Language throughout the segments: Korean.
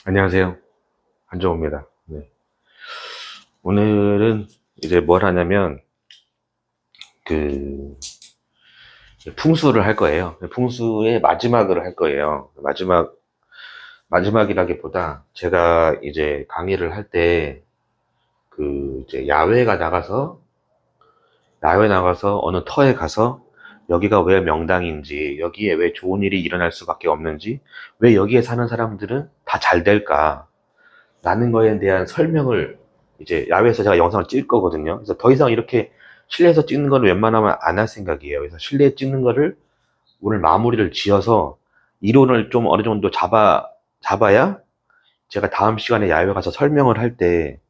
안녕하세요. 한정호입니다. 네. 오늘은 이제 뭘 하냐면, 그, 풍수를 할 거예요. 풍수의 마지막을 할 거예요. 마지막이라기보다 제가 이제 강의를 할 때, 이제 야외 나가서 어느 터에 가서 여기가 왜 명당인지, 여기에 왜 좋은 일이 일어날 수밖에 없는지, 왜 여기에 사는 사람들은 다 잘 될까? 라는 거에 대한 설명을 이제 야외에서 제가 영상을 찍을 거거든요. 그래서 더 이상 이렇게 실내에서 찍는 거는 웬만하면 안 할 생각이에요. 그래서 실내에 찍는 거를 오늘 마무리를 지어서 이론을 좀 어느 정도 잡아야 제가 다음 시간에 야외 가서 설명을 할 때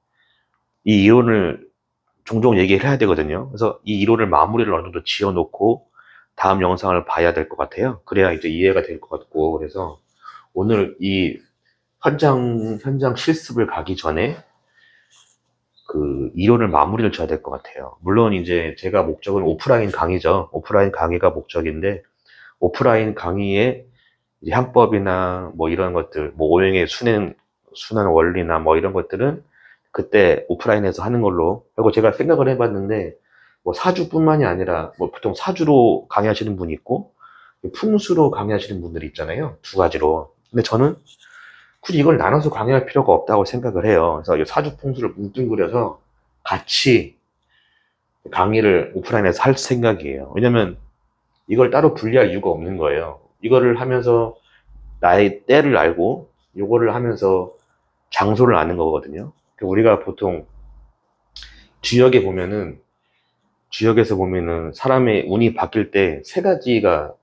이 이론을 종종 얘기를 해야 되거든요. 그래서 이 이론을 마무리를 어느 정도 지어 놓고 다음 영상을 봐야 될 것 같아요. 그래야 이제 이해가 될 것 같고, 그래서 오늘 이 현장 실습을 가기 전에 이론을 마무리를 져야 될 것 같아요. 물론 이제 제가 목적은 오프라인 강의죠. 오프라인 강의가 목적인데, 오프라인 강의의 이제 향법이나 뭐 이런 것들, 뭐 오행의 순환 원리나 뭐 이런 것들은 그때 오프라인에서 하는 걸로 하고, 제가 생각을 해봤는데, 뭐 사주뿐만이 아니라, 뭐 보통 사주로 강의하시는 분이 있고, 풍수로 강의하시는 분들이 있잖아요. 두 가지로. 근데 저는 굳이 이걸 나눠서 강의할 필요가 없다고 생각을 해요. 그래서 이 사주풍수를 뭉뚱그려서 같이 강의를 오프라인에서 할 생각이에요. 왜냐면 이걸 따로 분리할 이유가 없는 거예요. 이거를 하면서 나의 때를 알고, 이거를 하면서 장소를 아는 거거든요. 우리가 보통 지역에서 보면은 사람의 운이 바뀔 때 세 가지가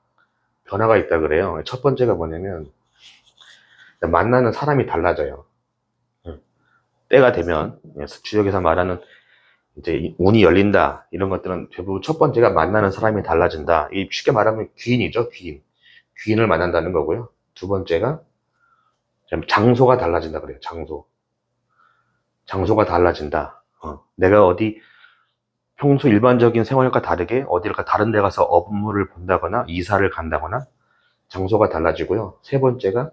변화가 있다 그래요. 첫 번째가 뭐냐면 만나는 사람이 달라져요. 때가 되면, 지역에서 말하는 이제 운이 열린다, 이런 것들은 대부분 첫 번째가 만나는 사람이 달라진다. 이 쉽게 말하면 귀인이죠. 귀인을 만난다는 거고요. 두 번째가 장소가 달라진다 그래요. 장소가 달라진다. 내가 어디 평소 일반적인 생활과 다르게 어디를 다른 데 가서 업무를 본다거나 이사를 간다거나 장소가 달라지고요. 세 번째가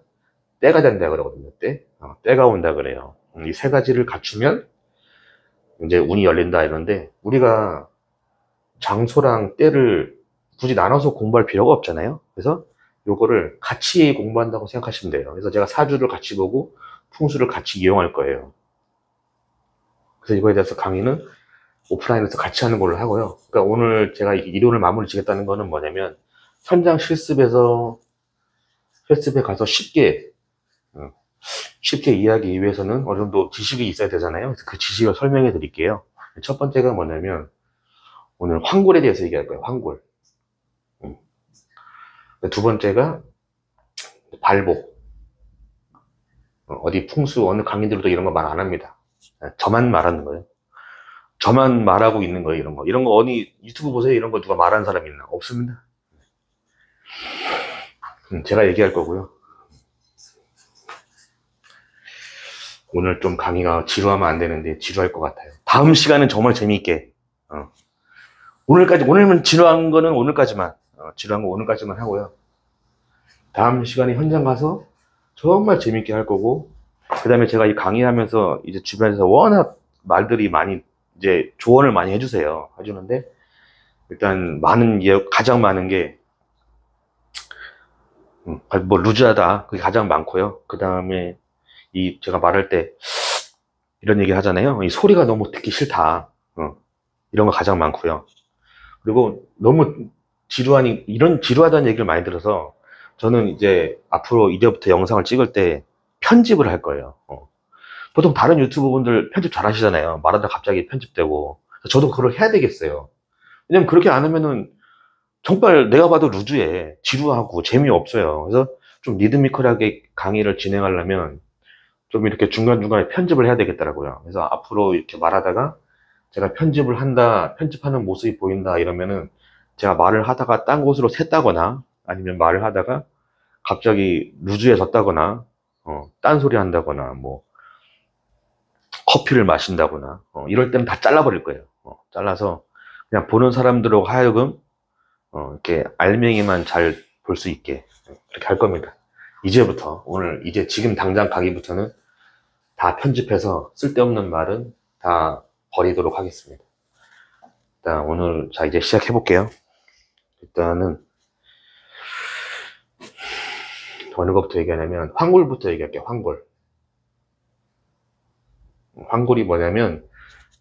때가 된다 그러거든요. 때가 온다 그래요. 이 세 가지를 갖추면 이제 운이 열린다 이런데, 우리가 장소랑 때를 굳이 나눠서 공부할 필요가 없잖아요. 그래서 요거를 같이 공부한다고 생각하시면 돼요. 그래서 제가 사주를 같이 보고 풍수를 같이 이용할 거예요. 그래서 이거에 대해서 강의는 오프라인에서 같이 하는 걸로 하고요. 그러니까 오늘 제가 이론을 마무리 지겠다는 거는 뭐냐면, 현장 실습에 가서 어, 쉽게 이해하기 위해서는 어느 정도 지식이 있어야 되잖아요. 그래서 그 지식을 설명해 드릴게요. 첫 번째가 뭐냐면, 오늘 황골에 대해서 얘기할 거예요. 황골. 음. 두 번째가 발복. 어디 풍수, 어느 강의들도 이런 거 말 안 합니다. 저만 말하는 거예요. 저만 말하고 있는 거예요, 이런 거. 이런 거 어디 유튜브 보세요. 이런 거 누가 말하는 사람 있나? 없습니다. 제가 얘기할 거고요. 오늘 좀 강의가 지루하면 안 되는데 지루할 것 같아요. 다음 시간은 정말 재미있게. 오늘만 지루한 거는 오늘까지만. 지루한 거 오늘까지만 하고요. 다음 시간에 현장 가서 정말 재밌게 할 거고, 그 다음에 제가 이 강의하면서 이제 주변에서 워낙 말들이 많이 이제 조언을 많이 해주는데, 일단 가장 많은 게, 뭐 루즈하다. 그게 가장 많고요. 그 다음에 제가 말할 때 이런 얘기 하잖아요. 이 소리가 너무 듣기 싫다. 이런 거 가장 많고요. 그리고 너무 이런 지루하다는 얘기를 많이 들어서 저는 이제 앞으로 이제부터 영상을 찍을 때 편집을 할 거예요. 보통 다른 유튜브 분들 편집 잘 하시잖아요. 말하다 갑자기 편집되고. 저도 그걸 해야 되겠어요. 왜냐면 그렇게 안 하면은 정말 내가 봐도 루즈해. 지루하고 재미없어요. 그래서 좀 리드미컬하게 강의를 진행하려면 좀 이렇게 중간중간에 편집을 해야 되겠더라고요. 그래서 앞으로 이렇게 말하다가 제가 편집하는 모습이 보인다 이러면은, 제가 말을 하다가 딴 곳으로 샜다거나, 아니면 말을 하다가 갑자기 루즈해졌다거나, 딴소리 한다거나, 뭐, 커피를 마신다거나, 이럴 때는 다 잘라버릴 거예요. 잘라서 그냥 보는 사람들하고 하여금, 이렇게 알맹이만 잘 볼 수 있게, 그렇게 할 겁니다. 이제부터, 오늘, 이제 지금 당장 가기부터는 다 편집해서 쓸데없는 말은 다 버리도록 하겠습니다. 일단 오늘, 자, 이제 시작해볼게요. 일단은, 어느 것부터 얘기하냐면, 황골부터 얘기할게요, 황골. 황골이 뭐냐면,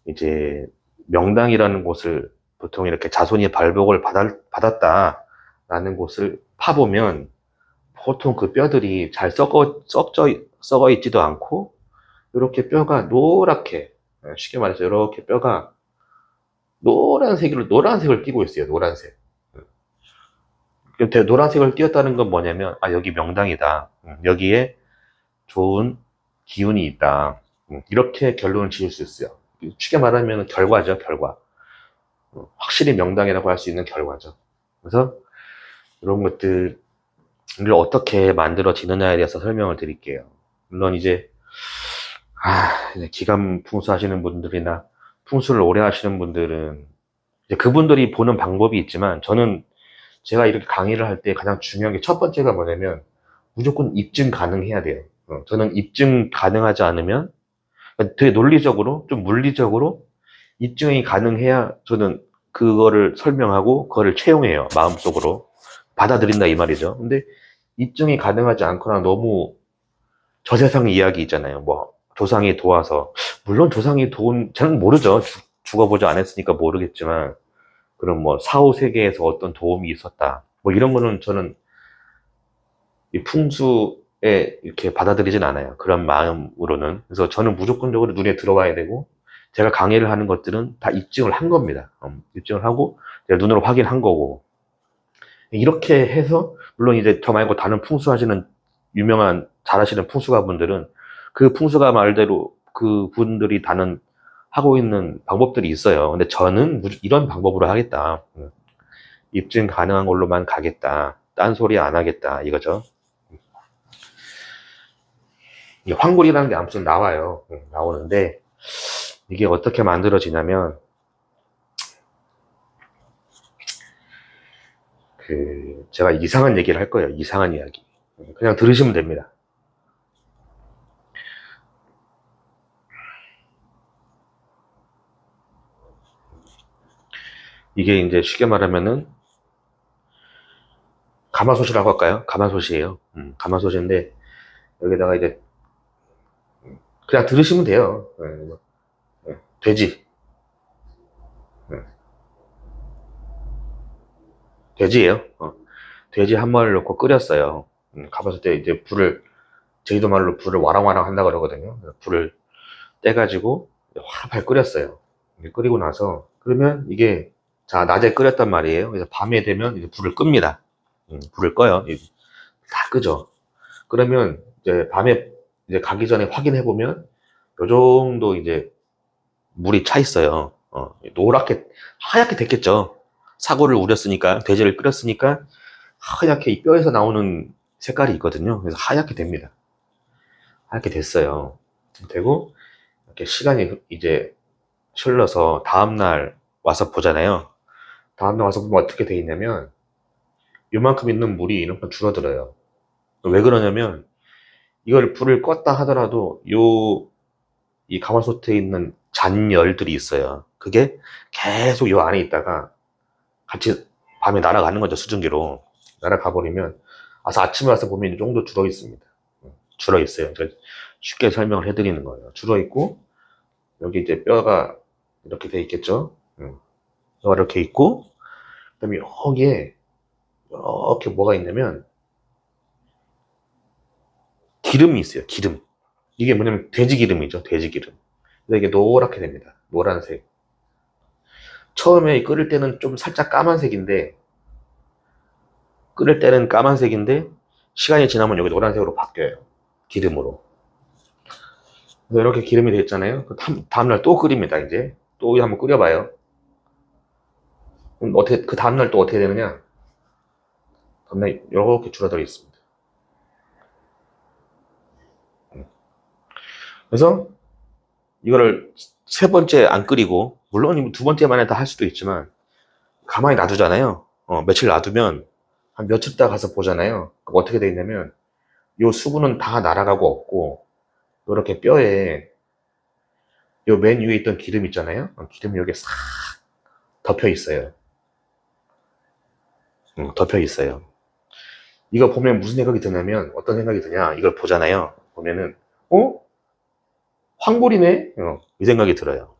이제, 명당이라는 곳을 보통 이렇게 자손이 발복을 받았다라는 곳을 파보면, 보통 그 뼈들이 잘 썩어 있지도 않고, 이렇게 뼈가 노랗게, 쉽게 말해서 이렇게 뼈가 노란색을 띠고 있어요, 노란색. 노란색을 띄었다는 건 뭐냐면, 아, 여기 명당이다. 여기에 좋은 기운이 있다. 이렇게 결론을 지을 수 있어요. 쉽게 말하면 결과죠, 결과. 확실히 명당이라고 할 수 있는 결과죠. 그래서 이런 것들을 어떻게 만들어지느냐에 대해서 설명을 드릴게요. 물론 이제 기감 풍수 하시는 분들이나 풍수를 오래 하시는 분들은 이제 그분들이 보는 방법이 있지만, 저는 제가 이렇게 강의를 할 때 가장 중요한 게 첫 번째가 뭐냐면 무조건 입증 가능해야 돼요. 저는 입증 가능하지 않으면, 되게 논리적으로 좀 물리적으로 입증이 가능해야 저는 그거를 설명하고 그거를 채용해요. 마음속으로 받아들인다 이 말이죠. 근데 입증이 가능하지 않거나 너무 저세상 이야기 있잖아요. 뭐 조상이 도와서, 물론 조상이 도운, 저는 모르죠. 죽어보지 않았으니까 모르겠지만, 그럼 뭐 사후 세계에서 어떤 도움이 있었다, 뭐 이런 거는 저는 이 풍수에 이렇게 받아들이진 않아요. 그런 마음으로는. 그래서 저는 무조건적으로 눈에 들어와야 되고, 제가 강의를 하는 것들은 다 입증을 한 겁니다. 입증을 하고 제가 눈으로 확인한 거고, 이렇게 해서, 물론 이제 저 말고 다른 풍수 하시는 유명한 잘하시는 풍수가 분들은 그 풍수가 말대로 그 분들이 다는 하고 있는 방법들이 있어요. 근데 저는 이런 방법으로 하겠다. 입증 가능한 걸로만 가겠다. 딴소리 안 하겠다. 이거죠. 황골이라는 게 아무튼 나와요. 나오는데, 이게 어떻게 만들어지냐면, 제가 이상한 얘기를 할 거예요. 이상한 이야기. 그냥 들으시면 됩니다. 이게 이제 쉽게 말하면은 가마솥이라고 할까요? 가마솥이에요. 가마솥인데, 여기다가 이제 그냥 들으시면 돼요. 돼지. 돼지예요. 돼지 한 마리를 넣고 끓였어요. 가마솥에 이제 제주도 말로 불을 와랑와랑 한다 그러거든요. 불을 떼가지고 활활 끓였어요. 끓이고 나서, 그러면 이게, 자, 낮에 끓였단 말이에요. 그래서 밤에 되면 이제 불을 끕니다. 불을 꺼요. 다 끄죠. 그러면 이제 밤에 이제 가기 전에 확인해 보면 요 정도 이제 물이 차 있어요. 노랗게, 하얗게 됐겠죠. 사고를 우렸으니까, 돼지를 끓였으니까 하얗게 이 뼈에서 나오는 색깔이 있거든요. 그래서 하얗게 됩니다. 하얗게 됐어요. 되고, 이렇게 시간이 이제 흘러서 다음날 와서 보잖아요. 다음날 와서 보면 어떻게 돼 있냐면, 요만큼 있는 물이 이만큼 줄어들어요. 왜 그러냐면, 이걸 불을 껐다 하더라도 이 가마솥에 있는 잔열들이 있어요. 그게 계속 요 안에 있다가 같이 밤에 날아가는 거죠. 수증기로 날아가 버리면, 아침에 와서 보면 이 정도 줄어 있습니다. 줄어 있어요. 제가 쉽게 설명을 해드리는 거예요. 줄어 있고, 여기 이제 뼈가 이렇게 돼 있겠죠. 뼈가 이렇게 있고, 그다음에 여기에 이렇게 뭐가 있냐면 기름이 있어요. 기름. 이게 뭐냐면 돼지 기름이죠. 돼지 기름. 그래서 이게 노랗게 됩니다. 노란색. 처음에 끓일 때는 좀 살짝 까만색인데, 시간이 지나면 여기 노란색으로 바뀌어요. 기름으로. 그래서 이렇게 기름이 됐잖아요. 다음날 또 끓입니다. 이제 또 한번 끓여봐요. 그럼 그 다음날 또 어떻게 되느냐? 다음날 이렇게 줄어들어 있습니다. 그래서 이거를 세 번째 안 끓이고, 물론 두 번째 만에 다 할 수도 있지만, 가만히 놔두잖아요. 며칠 놔두면 한 며칠 있다 가서 보잖아요. 그럼 어떻게 돼 있냐면, 요 수분은 다 날아가고 없고, 이렇게 뼈에 요 맨 위에 있던 기름 있잖아요. 기름이 여기 싹 덮여 있어요. 덮여 있어요. 이거 보면 무슨 생각이 드냐면, 어떤 생각이 드냐, 이걸 보잖아요. 보면은, 황골이네? 이 생각이 들어요.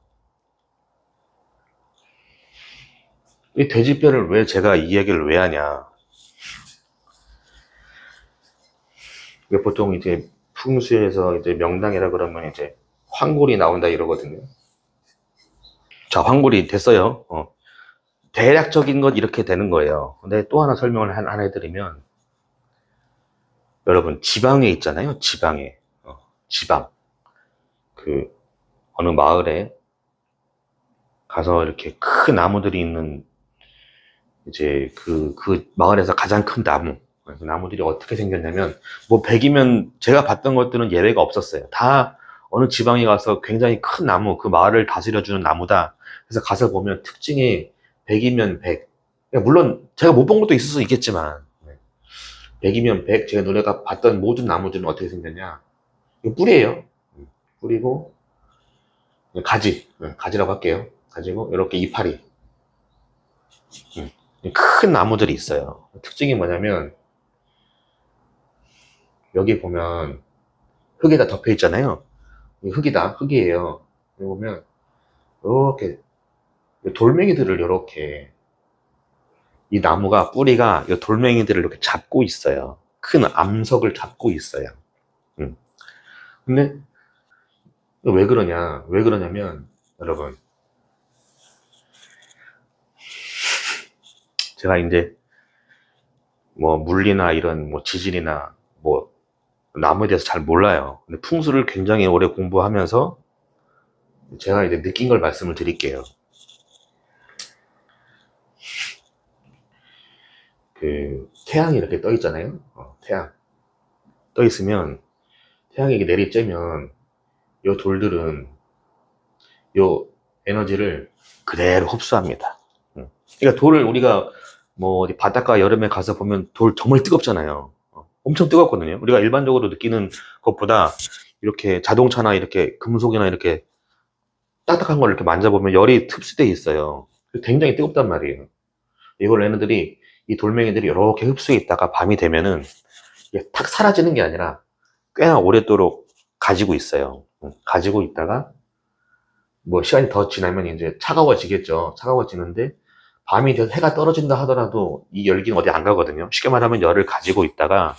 이 돼지뼈를 왜 제가 이 얘기를 왜 하냐. 보통 이제 풍수에서 이제 명당이라 그러면 이제 황골이 나온다 이러거든요. 자, 황골이 됐어요. 대략적인 것 이렇게 되는 거예요. 근데 또 하나 설명을 하나 해드리면, 여러분, 지방에 있잖아요. 지방에. 지방. 그, 어느 마을에 가서 이렇게 큰 나무들이 있는, 이제 그 마을에서 가장 큰 나무. 그 나무들이 어떻게 생겼냐면, 뭐 100이면 제가 봤던 것들은 예외가 없었어요. 다 어느 지방에 가서 굉장히 큰 나무, 그 마을을 다스려주는 나무다. 그래서 가서 보면 특징이 100이면 100. 물론 제가 못 본 것도 있을 수 있겠지만, 100이면 100, 제가 눈에가 봤던 모든 나무들은 어떻게 생겼냐. 이거 뿌리예요. 뿌리고, 가지. 가지라고 할게요. 가지고, 이렇게 이파리. 큰 나무들이 있어요. 특징이 뭐냐면, 여기 보면, 흙에다 덮여 있잖아요. 흙이다. 흙이에요. 여기 보면, 이렇게, 돌멩이들을 이렇게, 이 나무가, 뿌리가 이 돌멩이들을 이렇게 잡고 있어요. 큰 암석을 잡고 있어요. 근데, 왜 그러냐? 왜 그러냐면, 여러분, 제가 이제, 뭐, 물리나 이런, 뭐, 지질이나, 뭐, 나무에 대해서 잘 몰라요. 근데 풍수를 굉장히 오래 공부하면서, 제가 이제 느낀 걸 말씀을 드릴게요. 태양이 이렇게 떠 있잖아요. 태양. 떠 있으면, 태양이 이렇게 내리쬐면, 요 돌들은, 요 에너지를 그대로 흡수합니다. 그러니까 돌을 우리가, 뭐, 어디 바닷가 여름에 가서 보면 돌 정말 뜨겁잖아요. 엄청 뜨겁거든요. 우리가 일반적으로 느끼는 것보다, 이렇게 자동차나 이렇게 금속이나 이렇게 딱딱한 걸 이렇게 만져보면 열이 흡수되어 있어요. 굉장히 뜨겁단 말이에요. 이걸 얘네들이, 이 돌멩이들이 이렇게 흡수해 있다가 밤이 되면은 이게 탁 사라지는 게 아니라 꽤나 오랫도록 가지고 있어요. 가지고 있다가 뭐 시간이 더 지나면 이제 차가워지겠죠. 차가워지는데 밤이 돼서 해가 떨어진다 하더라도 이 열기는 어디 안 가거든요. 쉽게 말하면 열을 가지고 있다가,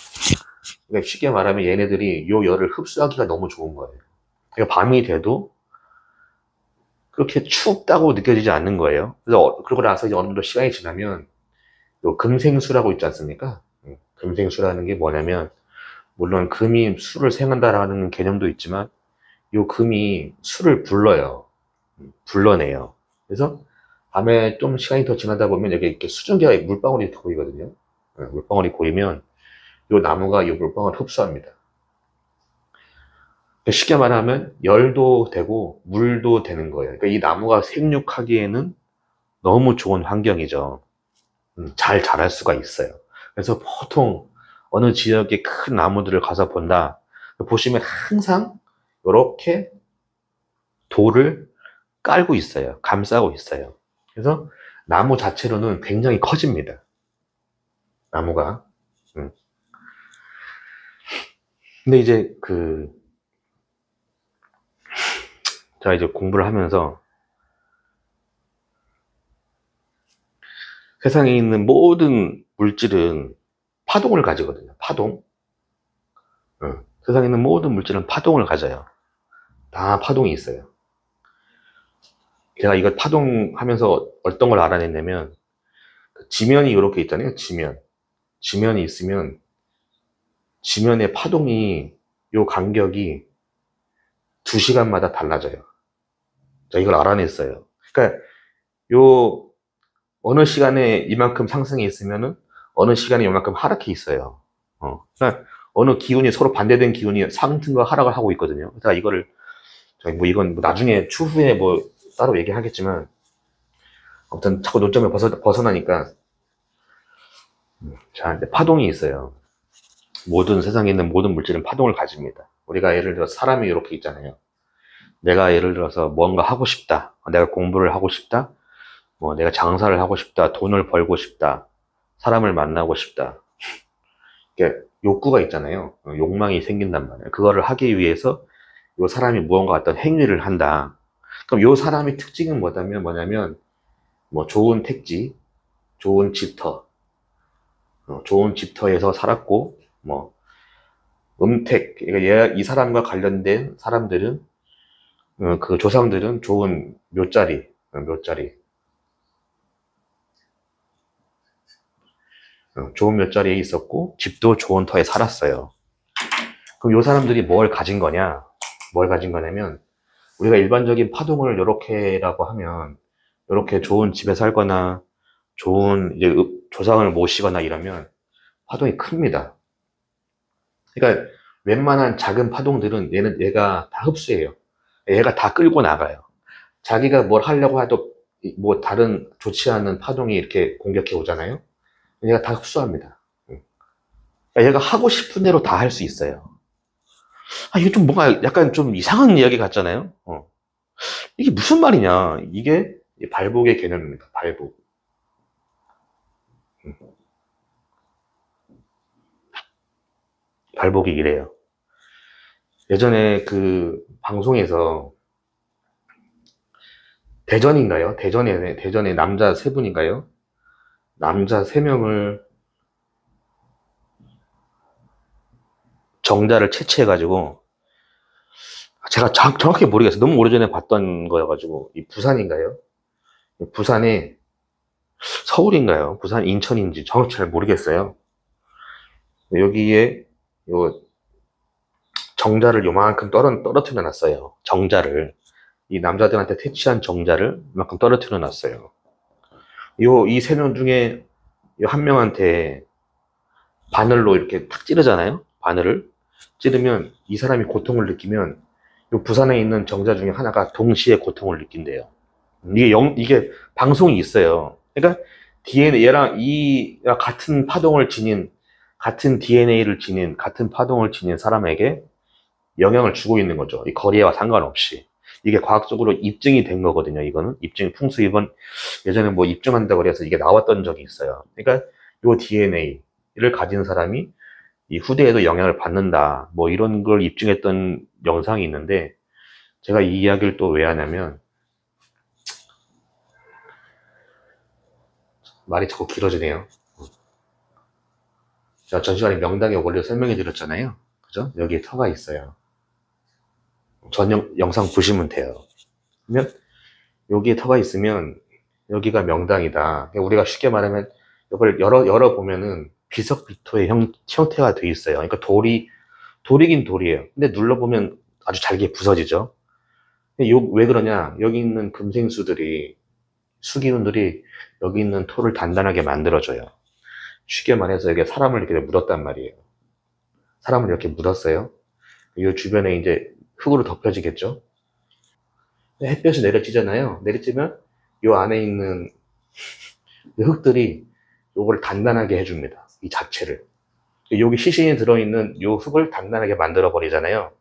그러니까 쉽게 말하면 얘네들이 요 열을 흡수하기가 너무 좋은 거예요. 그러니까 밤이 돼도 그렇게 춥다고 느껴지지 않는 거예요. 그래서 그러고 나서 이제 어느 정도 시간이 지나면 요 금생수라고 있지 않습니까? 금생수라는 게 뭐냐면, 물론 금이 수를 생한다라는 개념도 있지만 요 금이 수를 불러요. 불러내요. 그래서 밤에 좀 시간이 더 지나다 보면 여기 이렇게 수증기가 물방울이 이렇게 보이거든요. 물방울이 보이면 요 나무가 요 물방울을 흡수합니다. 쉽게 말하면 열도 되고 물도 되는 거예요. 그러니까 이 나무가 생육하기에는 너무 좋은 환경이죠. 잘 자랄 수가 있어요. 그래서 보통 어느 지역의 큰 나무들을 가서 본다. 보시면 항상 이렇게 돌을 깔고 있어요. 감싸고 있어요. 그래서 나무 자체로는 굉장히 커집니다. 나무가. 근데 이제 제가 이제 공부를 하면서 세상에 있는 모든 물질은 파동을 가지거든요. 파동. 세상에 있는 모든 물질은 파동을 가져요. 다 파동이 있어요. 제가 이거 파동하면서 어떤 걸 알아냈냐면, 지면이 이렇게 있잖아요. 지면이 있으면 지면의 파동이, 요 간격이 2시간마다 달라져요. 제가 이걸 알아냈어요. 그러니까 요 어느 시간에 이만큼 상승이 있으면은 어느 시간에 이만큼 하락이 있어요. 그러니까 어느 기운이 서로 반대된 기운이 상승과 하락을 하고 있거든요. 그래서 이거를 뭐 이건 뭐 나중에 추후에 뭐 따로 얘기하겠지만, 아무튼 자꾸 논점에 벗어나니까. 자, 이제 파동이 있어요. 모든 세상에 있는 모든 물질은 파동을 가집니다. 우리가 예를 들어 사람이 이렇게 있잖아요. 내가 예를 들어서 뭔가 하고 싶다. 내가 공부를 하고 싶다. 뭐 내가 장사를 하고 싶다. 돈을 벌고 싶다. 사람을 만나고 싶다. 이게 욕구가 있잖아요. 욕망이 생긴단 말이에요. 그거를 하기 위해서 이 사람이 무언가 어떤 행위를 한다. 그럼 이 사람의 특징은 뭐냐면 뭐 좋은 택지, 좋은 집터, 좋은 집터에서 살았고 뭐 음택, 그러니까 이 사람과 관련된 사람들은 그 조상들은 좋은 묘자리, 좋은 묘자리에 있었고 집도 좋은 터에 살았어요. 그럼 이 사람들이 뭘 가진 거냐? 뭘 가진 거냐면 우리가 일반적인 파동을 이렇게라고 하면 이렇게 좋은 집에 살거나 좋은 이제 조상을 모시거나 이러면 파동이 큽니다. 그러니까 웬만한 작은 파동들은 얘가 다 흡수해요. 얘가 다 끌고 나가요. 자기가 뭘 하려고 해도 뭐 다른 좋지 않은 파동이 이렇게 공격해 오잖아요. 얘가 다 흡수합니다. 그러니까 얘가 하고 싶은 대로 다 할 수 있어요. 이게 좀 뭔가 약간 좀 이상한 이야기 같잖아요. 이게 무슨 말이냐? 이게 발복의 개념입니다. 발복. 발복이 이래요. 예전에 그 방송에서 대전인가요? 대전에 남자 세 분인가요? 남자 세 명을 정자를 채취해가지고 제가 정확히 모르겠어요. 너무 오래전에 봤던 거여가지고 이 부산인가요? 부산에 서울인가요? 부산 인천인지 정확히 잘 모르겠어요. 여기에 요 정자를 요만큼 떨어뜨려 놨어요. 정자를. 이 남자들한테 퇴치한 정자를 이만큼 떨어뜨려 놨어요. 이 세 명 중에 한 명한테 바늘로 이렇게 탁 찌르잖아요. 바늘을 찌르면 이 사람이 고통을 느끼면 이 부산에 있는 정자 중에 하나가 동시에 고통을 느낀대요. 이게 방송이 있어요. 그러니까 얘랑 같은 파동을 지닌 같은 DNA를 지닌 같은 파동을 지닌 사람에게 영향을 주고 있는 거죠. 이 거리와 상관없이. 이게 과학적으로 입증이 된 거거든요. 이거는 풍수 입원 예전에 뭐 입증한다고 그래서 이게 나왔던 적이 있어요. 그러니까 이 DNA를 가진 사람이 이 후대에도 영향을 받는다. 뭐 이런 걸 입증했던 영상이 있는데 제가 이 이야기를 또 왜 하냐면 말이 자꾸 길어지네요. 제가 전 시간에 명당의 원리를 설명해 드렸잖아요. 그죠? 여기에 터가 있어요. 전 영상 보시면 돼요. 그러면 여기에 터가 있으면 여기가 명당이다. 우리가 쉽게 말하면 이걸 열어보면은 비석비토의 형태가 돼 있어요. 그러니까 돌이긴 돌이에요. 근데 눌러보면 아주 잘게 부서지죠. 왜 그러냐? 여기 있는 수기운들이 여기 있는 토를 단단하게 만들어줘요. 쉽게 말해서 여기 사람을 이렇게 묻었단 말이에요. 사람을 이렇게 묻었어요. 이 주변에 이제 흙으로 덮여지겠죠. 햇볕이 내려지잖아요. 내려지면 이 안에 있는 흙들이 요걸 단단하게 해줍니다. 이 자체를. 여기 시신이 들어있는 이 흙을 단단하게 만들어 버리잖아요.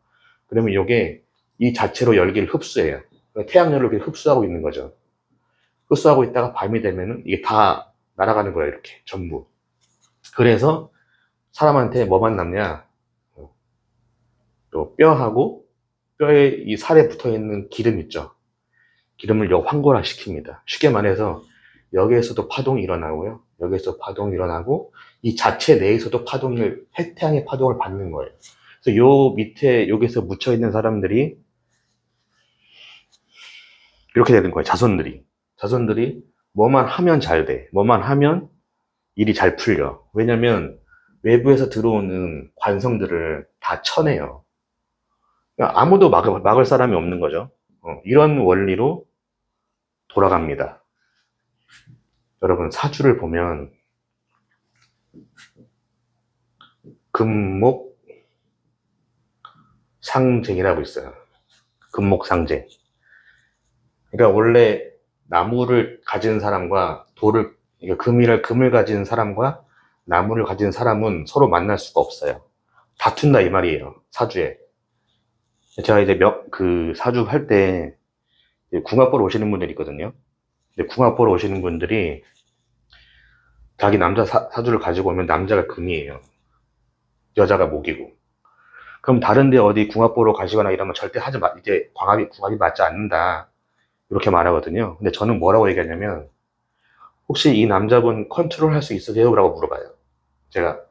그러면 이게 이 자체로 열기를 흡수해요. 태양열을 이렇게 흡수하고 있는 거죠. 흡수하고 있다가 밤이 되면은 이게 다 날아가는 거예요. 이렇게 전부. 그래서 사람한테 뭐만 남냐? 또 뼈하고 뼈에 이 살에 붙어 있는 기름 있죠. 기름을 황골화 시킵니다. 쉽게 말해서 여기에서도 파동이 일어나고요. 여기에서 파동이 일어나고 이 자체 내에서도 태양의 파동을 받는 거예요. 그래서 요 밑에 여기서 묻혀 있는 사람들이 이렇게 되는 거예요. 자손들이 뭐만 하면 잘 돼. 뭐만 하면 일이 잘 풀려. 왜냐면 외부에서 들어오는 관성들을 다 쳐내요. 그러니까 아무도 막을 사람이 없는 거죠. 이런 원리로 돌아갑니다. 여러분 사주를 보면 금목상쟁이라고 있어요. 금목상쟁. 그러니까 원래 나무를 가진 사람과 금을 가진 사람과 나무를 가진 사람은 서로 만날 수가 없어요. 다툰다 이 말이에요. 사주에. 제가 이제 그 사주 할 때 궁합 보러 오시는 분들이 있거든요. 근데 궁합 보러 오시는 분들이 자기 남자 사주를 가지고 오면 남자가 금이에요. 여자가 목이고. 그럼 다른데 어디 궁합 보러 가시거나 이러면 절대 하지 마. 이제 궁합이 맞지 않는다. 이렇게 말하거든요. 근데 저는 뭐라고 얘기하냐면, 혹시 이 남자분 컨트롤 할 수 있으세요? 라고 물어봐요. 제가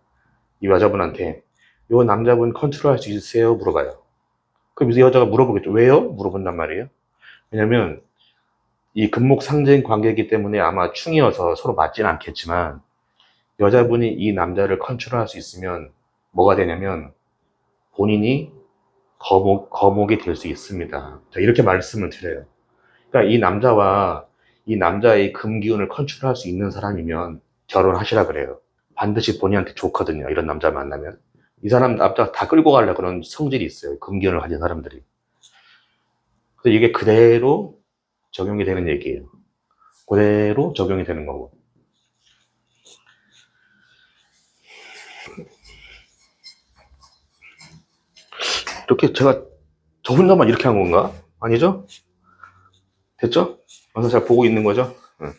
이 여자분한테, 요 남자분 컨트롤 할 수 있으세요? 물어봐요. 그럼 이 여자가 물어보겠죠. 왜요? 물어본단 말이에요. 왜냐면 이 금목 상생 관계이기 때문에 아마 충이어서 서로 맞지는 않겠지만, 여자분이 이 남자를 컨트롤 할 수 있으면 뭐가 되냐면 본인이 거목이 될 수 있습니다. 자, 이렇게 말씀을 드려요. 그러니까 이 남자와 이 남자의 금기운을 컨트롤할 수 있는 사람이면 결혼하시라 그래요. 반드시 본인한테 좋거든요. 이런 남자 만나면. 이 사람 남자 다 끌고 가려고 그런 성질이 있어요. 금기운을 가진 사람들이. 그래서 이게 그대로 적용이 되는 얘기예요. 그대로 적용이 되는 거고. 이렇게 제가 저 혼자만 이렇게 한 건가? 아니죠? 됐죠? 와서 잘 보고 있는 거죠? 응.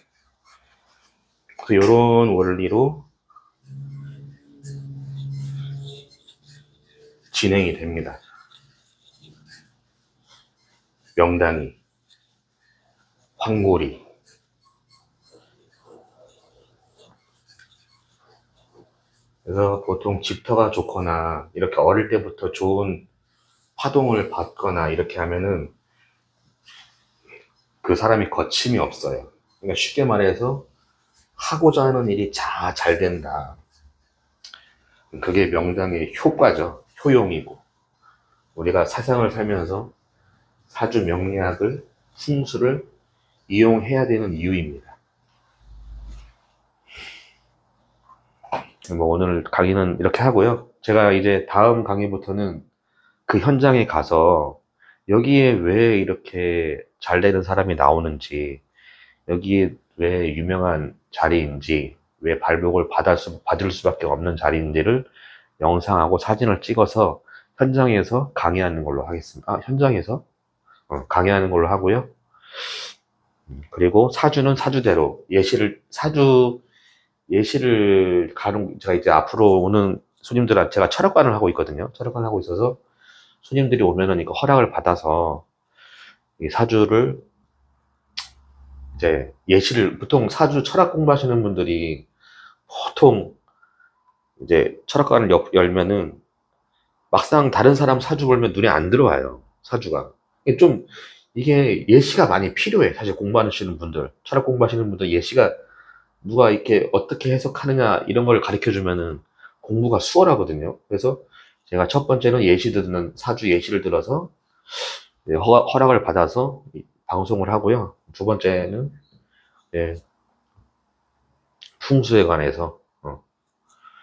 그래서 이런 원리로 진행이 됩니다. 명당이, 황골이. 그래서 보통 집터가 좋거나 이렇게 어릴 때부터 좋은 파동을 받거나 이렇게 하면은 그 사람이 거침이 없어요. 그러니까 쉽게 말해서 하고자 하는 일이 잘 된다. 그게 명당의 효과죠. 효용이고. 우리가 사상을 살면서 사주 명리학을, 풍수를 이용해야 되는 이유입니다. 뭐 오늘 강의는 이렇게 하고요. 제가 이제 다음 강의부터는 그 현장에 가서 여기에 왜 이렇게 잘 되는 사람이 나오는지, 여기에 왜 유명한 자리인지, 왜 발목을 받을 수밖에 없는 자리인지를 영상하고 사진을 찍어서 현장에서 강의하는 걸로 하겠습니다. 현장에서 강의하는 걸로 하고요. 그리고 사주는 사주대로 예시를 제가 이제 앞으로 오는 손님들한테 제가 철학관을 하고 있거든요. 철학관을 하고 있어서 손님들이 오면은 이거 허락을 받아서 이 사주를 이제 보통 사주 철학 공부하시는 분들이 보통 이제 철학관을 열면은 막상 다른 사람 사주 보면 눈에 안 들어와요. 사주가. 이게 예시가 많이 필요해. 사실 공부하시는 분들, 철학 공부하시는 분들 예시가 누가 이렇게 어떻게 해석하느냐 이런 걸 가르쳐 주면은 공부가 수월하거든요. 그래서 제가 첫 번째는 사주 예시를 들어서 허락을 받아서 방송을 하고요. 두 번째는 풍수에 관해서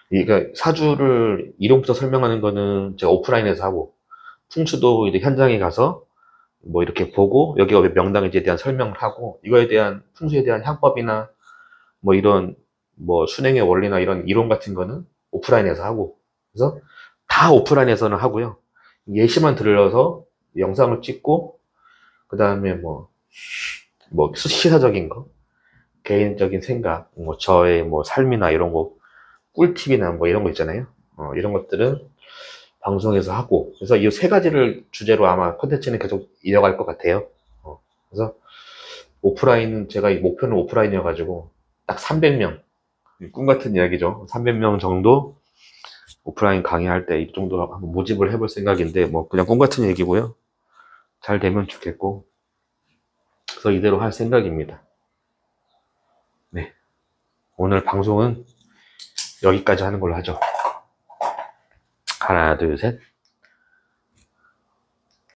그러니까 사주를 이론부터 설명하는 거는 제가 오프라인에서 하고, 풍수도 이제 현장에 가서 뭐 이렇게 보고 여기가 왜 명당인지에 대한 설명을 하고, 이거에 대한 풍수에 대한 향법이나 뭐 이런 뭐 순행의 원리나 이런 이론 같은 거는 오프라인에서 하고, 그래서 다 오프라인에서는 하고요. 예시만 들려서 영상을 찍고, 그 다음에 뭐 시사적인 거, 개인적인 생각, 뭐 저의 뭐 삶이나 이런 거, 꿀팁이나 뭐 이런 거 있잖아요. 이런 것들은 방송에서 하고, 그래서 이 세 가지를 주제로 아마 콘텐츠는 계속 이어갈 것 같아요. 그래서 제가 이 목표는 오프라인이어가지고 딱 300명, 꿈 같은 이야기죠. 300명 정도 오프라인 강의할 때 이 정도 한번 모집을 해볼 생각인데, 뭐 그냥 꿈 같은 얘기고요. 잘 되면 좋겠고, 그래서 이대로 할 생각입니다. 네, 오늘 방송은 여기까지 하는 걸로 하죠. 하나, 둘, 셋.